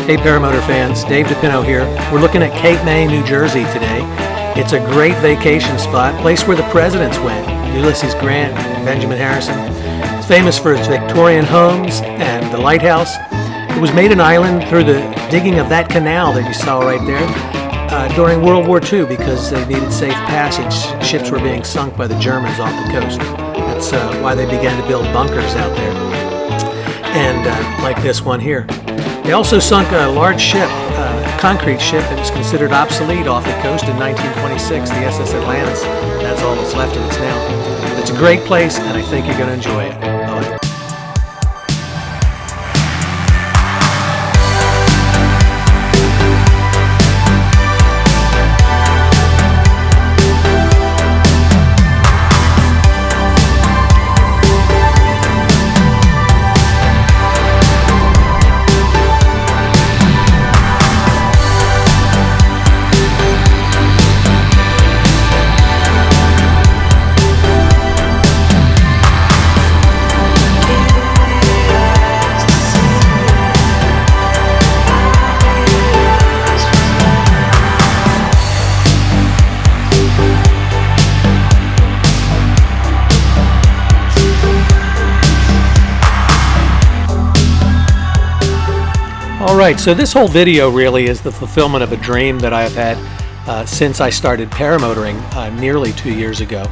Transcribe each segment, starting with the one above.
Hey Paramotor fans, Dave DePino here. We're looking at Cape May, New Jersey today. It's a great vacation spot, place where the presidents went. Ulysses Grant, Benjamin Harrison. It's famous for its Victorian homes and the lighthouse. It was made an island through the digging of that canal that you saw right there during World War II because they needed safe passage. Ships were being sunk by the Germans off the coast. That's why they began to build bunkers out there. And like this one here. They also sunk a large ship, a concrete ship that was considered obsolete off the coast in 1926, the SS Atlantis. That's all that's left of it now. It's a great place, and I think you're going to enjoy it. Bye. Alright, so this whole video really is the fulfillment of a dream that I've had since I started paramotoring nearly 2 years ago.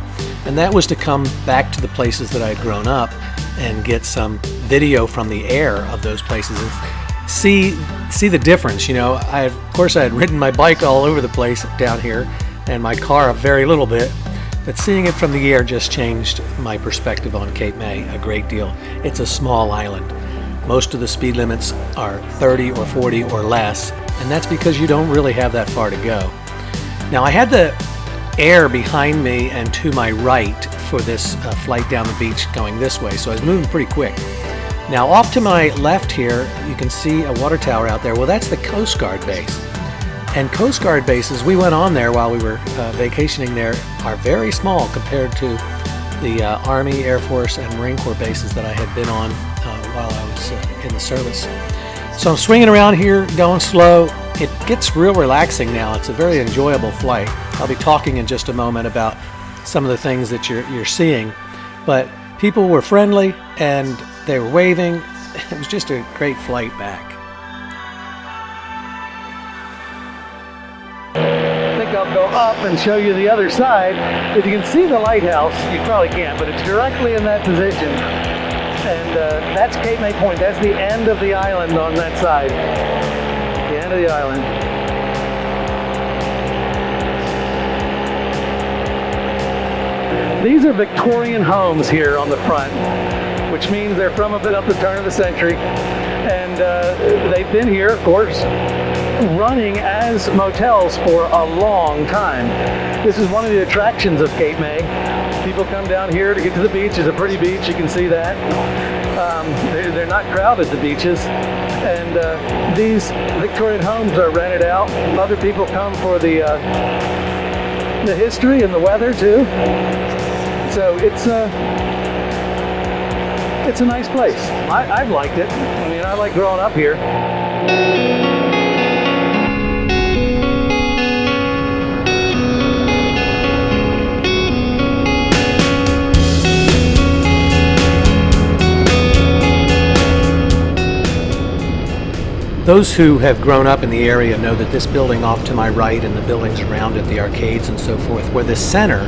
And that was to come back to the places that I had grown up and get some video from the air of those places and see the difference. You know, of course I had ridden my bike all over the place down here and my car a very little bit, but seeing it from the air just changed my perspective on Cape May a great deal. It's a small island. Most of the speed limits are 30 or 40 or less, and that's because you don't really have that far to go. Now I had the air behind me and to my right for this flight down the beach going this way, so I was moving pretty quick. Now off to my left here, you can see a water tower out there. Well, that's the Coast Guard base. And Coast Guard bases, we went on there while we were vacationing there, are very small compared to the Army, Air Force, and Marine Corps bases that I had been on while I was in the service. So I'm swinging around here, going slow. It gets real relaxing now. It's a very enjoyable flight. I'll be talking in just a moment about some of the things that you're seeing. But people were friendly and they were waving. It was just a great flight back. I think I'll go up and show you the other side. If you can see the lighthouse, you probably can't, but it's directly in that position. And that's Cape May Point. That's the end of the island on that side. The end of the island. These are Victorian homes here on the front, which means they're from a bit up the turn of the century. And they've been here, of course, running as motels for a long time. This is one of the attractions of Cape May. People come down here to get to the beach. It's a pretty beach, you can see that. They're not crowded, the beaches. And these Victorian homes are rented out. Other people come for the history and the weather too. So it's a nice place. I've liked it. I mean, I like growing up here. Those who have grown up in the area know that this building off to my right and the buildings around it, the arcades and so forth, were the center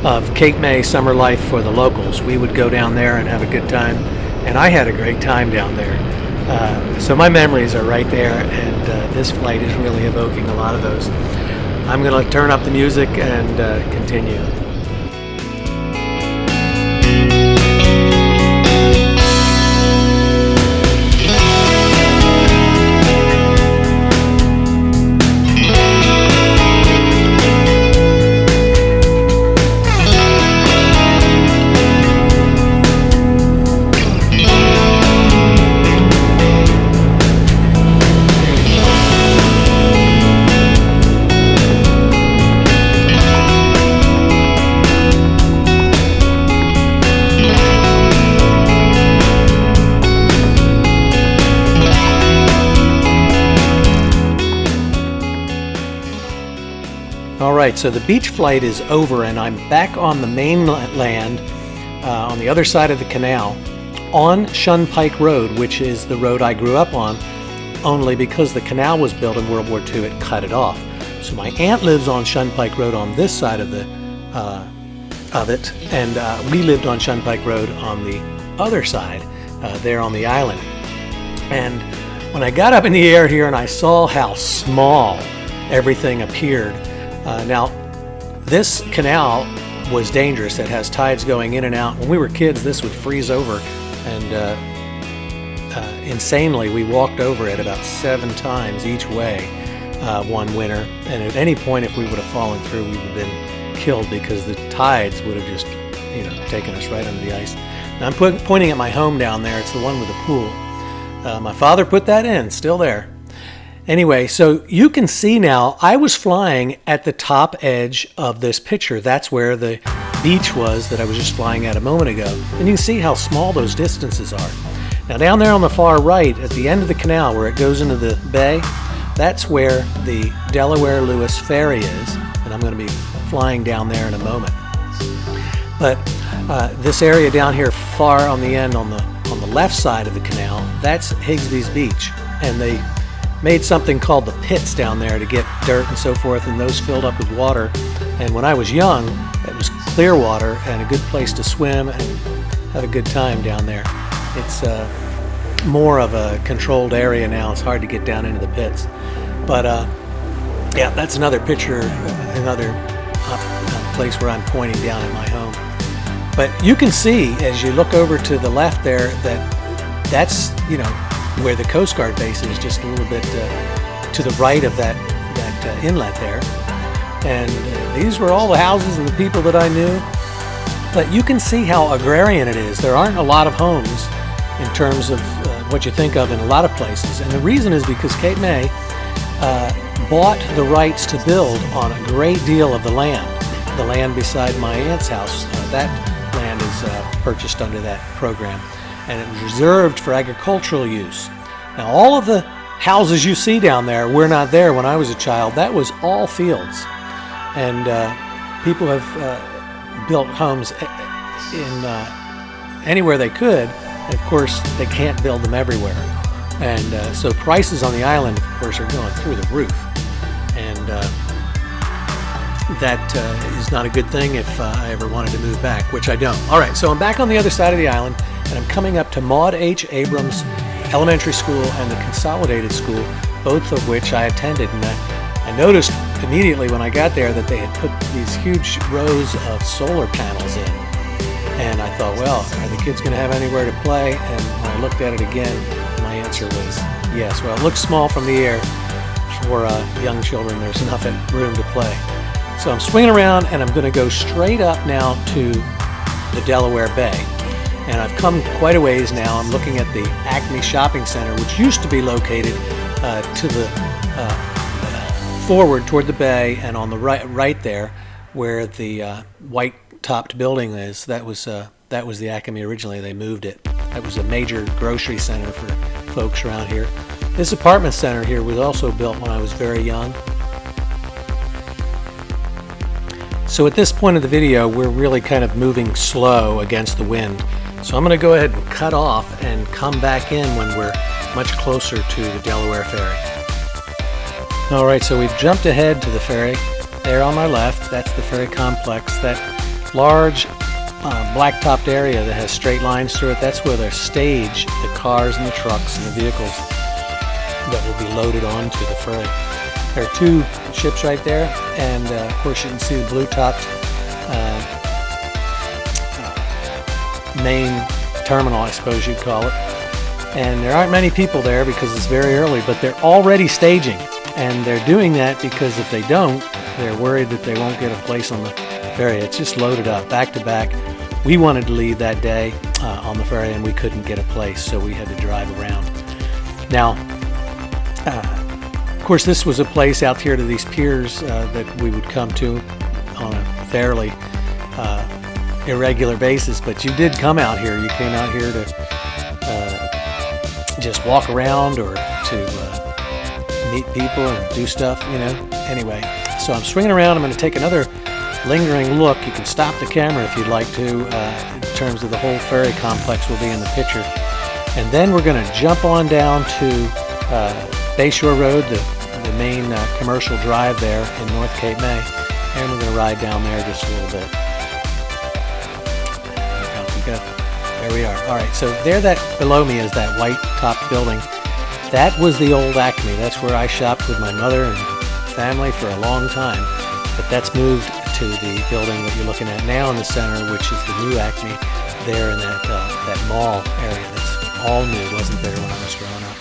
of Cape May summer life for the locals. We would go down there and have a good time, and I had a great time down there. So my memories are right there, and this flight is really evoking a lot of those. I'm going to turn up the music and continue. right, so the beach flight is over and I'm back on the mainland on the other side of the canal on Shunpike Road, which is the road I grew up on, only because the canal was built in World War II, it cut it off. So my aunt lives on Shunpike Road on this side of it, and we lived on Shunpike Road on the other side, there on the island. And when I got up in the air here and I saw how small everything appeared, now this canal was dangerous. It has tides going in and out. When we were kids, this would freeze over, and insanely, we walked over it about 7 times each way one winter. And at any point, if we would have fallen through, we would have been killed because the tides would have just, taken us right under the ice. Now I'm pointing at my home down there. It's the one with the pool. My father put that in, still there. Anyway, so you can see now, I was flying at the top edge of this picture. That's where the beach was that I was just flying at a moment ago. And you can see how small those distances are. Now down there on the far right, at the end of the canal where it goes into the bay, that's where the Delaware-Lewis Ferry is. And I'm going to be flying down there in a moment. But this area down here far on the end on the left side of the canal, that's Higsby's Beach. And they made something called the pits down there to get dirt and so forth, and those filled up with water. And when I was young, it was clear water and a good place to swim and have a good time down there. It's more of a controlled area now. It's hard to get down into the pits. But yeah, that's another picture, another place where I'm pointing down at my home. But you can see as you look over to the left there that's where the Coast Guard base is, just a little bit to the right of that inlet there. And these were all the houses and the people that I knew. But you can see how agrarian it is. There aren't a lot of homes in terms of what you think of in a lot of places. And the reason is because Cape May bought the rights to build on a great deal of the land beside my aunt's house. That land is purchased under that program, and it was reserved for agricultural use. Now all of the houses you see down there were not there when I was a child. That was all fields, and people have built homes in anywhere they could. And of course, they can't build them everywhere, and so prices on the island, of course, are going through the roof, and that is not a good thing if I ever wanted to move back, which I don't. All right, so I'm back on the other side of the island, and I'm coming up to Maud H. Abrams Elementary School and the Consolidated School, both of which I attended. And I noticed immediately when I got there that they had put these huge rows of solar panels in. And I thought, well, are the kids going to have anywhere to play? And when I looked at it again, my answer was yes. Well, it looks small from the air. For young children, there's enough room to play. So I'm swinging around, and I'm going to go straight up now to the Delaware Bay. And I've come quite a ways now. I'm looking at the Acme Shopping Center, which used to be located to the forward toward the bay, and on the right there, where the white-topped building is. That was the Acme originally. They moved it. That was a major grocery center for folks around here. This apartment center here was also built when I was very young. So at this point of the video, we're really kind of moving slow against the wind. So I'm going to go ahead and cut off and come back in when we're much closer to the Delaware Ferry. All right, so we've jumped ahead to the ferry. There on my left, that's the ferry complex. That large black-topped area that has straight lines through it, that's where they stage the cars and the trucks and the vehicles that will be loaded onto the ferry. There are 2 ships right there, and of course you can see the blue-topped main terminal, I suppose you'd call it. And there aren't many people there because it's very early, but they're already staging. And they're doing that because if they don't, they're worried that they won't get a place on the ferry. It's just loaded up, back to back. We wanted to leave that day on the ferry, and we couldn't get a place, so we had to drive around. Now, of course, this was a place out here to these piers that we would come to on a fairly irregular basis, but you did come out here. You came out here to just walk around or to meet people and do stuff, Anyway, So I'm swinging around. I'm going to take another lingering look. You can stop the camera if you'd like to, in terms of the whole ferry complex will be in the picture. And then we're going to jump on down to Bayshore Road, the main commercial drive there in North Cape May. And we're going to ride down there just a little bit. Out we go. There we are. All right, so there, that below me is that white top building. That was the old Acme. That's where I shopped with my mother and family for a long time. But that's moved to the building that you're looking at now in the center, which is the new Acme there in that mall area that's all new. Wasn't there when I was growing up.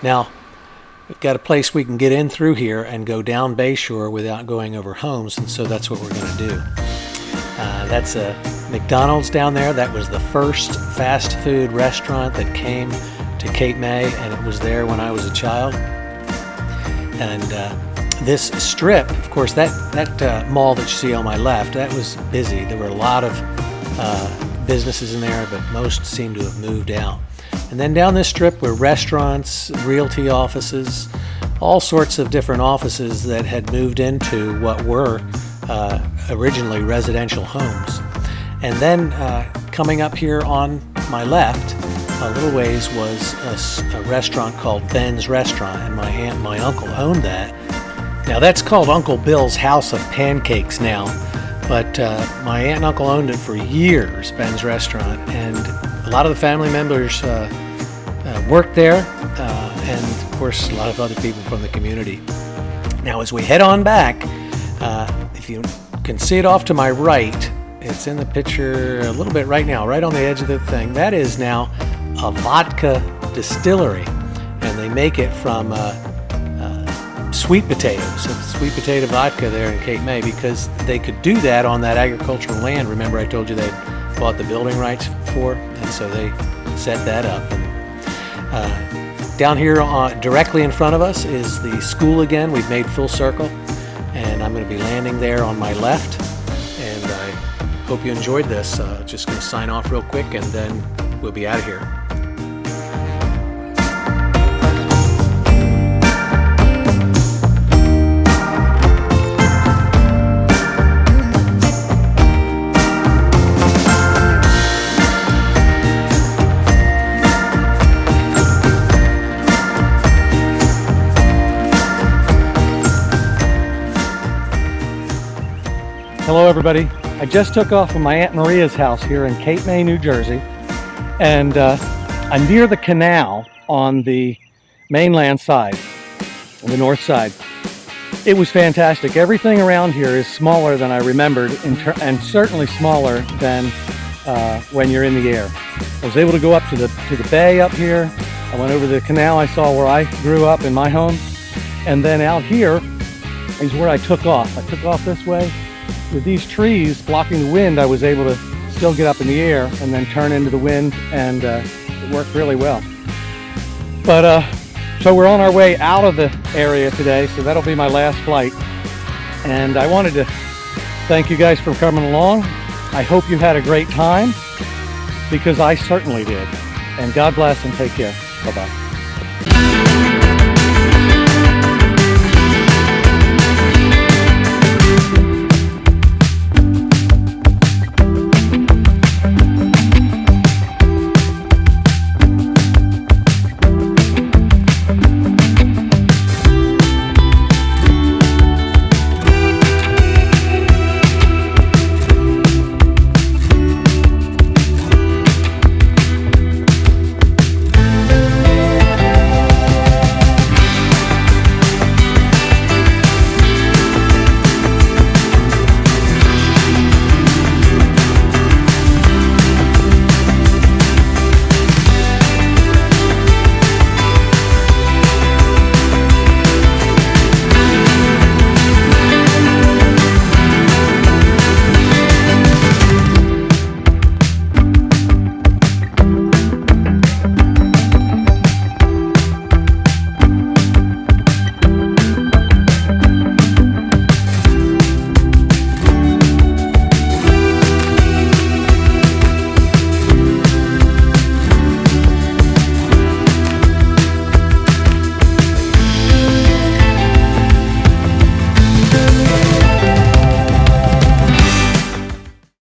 Now, we've got a place we can get in through here and go down Bayshore without going over homes, and so that's what we're going to do. That's a McDonald's down there. That was the first fast food restaurant that came to Cape May, and it was there when I was a child. And this strip, of course, that mall that you see on my left, that was busy. There were a lot of businesses in there, but most seem to have moved out. And then down this strip were restaurants, realty offices, all sorts of different offices that had moved into what were originally residential homes. And then coming up here on my left, a little ways, was a restaurant called Ben's Restaurant, and my aunt and my uncle owned that. Now that's called Uncle Bill's House of Pancakes now, but my aunt and uncle owned it for years, Ben's Restaurant, and a lot of the family members worked there, and of course a lot of other people from the community. Now as we head on back, if you can see it off to my right, it's in the picture a little bit right now, right on the edge of the thing. That is now a vodka distillery, and they make it from sweet potatoes, so sweet potato vodka there in Cape May, because they could do that on that agricultural land. Remember I told you they bought the building rights for, and so they set that up. And, down here directly in front of us is the school again. We've made full circle, and I'm going to be landing there on my left, and I hope you enjoyed this. Just going to sign off real quick, and then we'll be out of here. Hello everybody. I just took off from my Aunt Maria's house here in Cape May, New Jersey, and I'm near the canal on the mainland side, on the north side. It was fantastic. Everything around here is smaller than I remembered, and certainly smaller than when you're in the air. I was able to go up to the bay up here. I went over the canal. I saw where I grew up in my home, and then out here is where I took off. I took off this way. With these trees blocking the wind, I was able to still get up in the air and then turn into the wind, and it worked really well. But so we're on our way out of the area today, so that'll be my last flight. And I wanted to thank you guys for coming along. I hope you had a great time, because I certainly did. And God bless and take care. Bye-bye.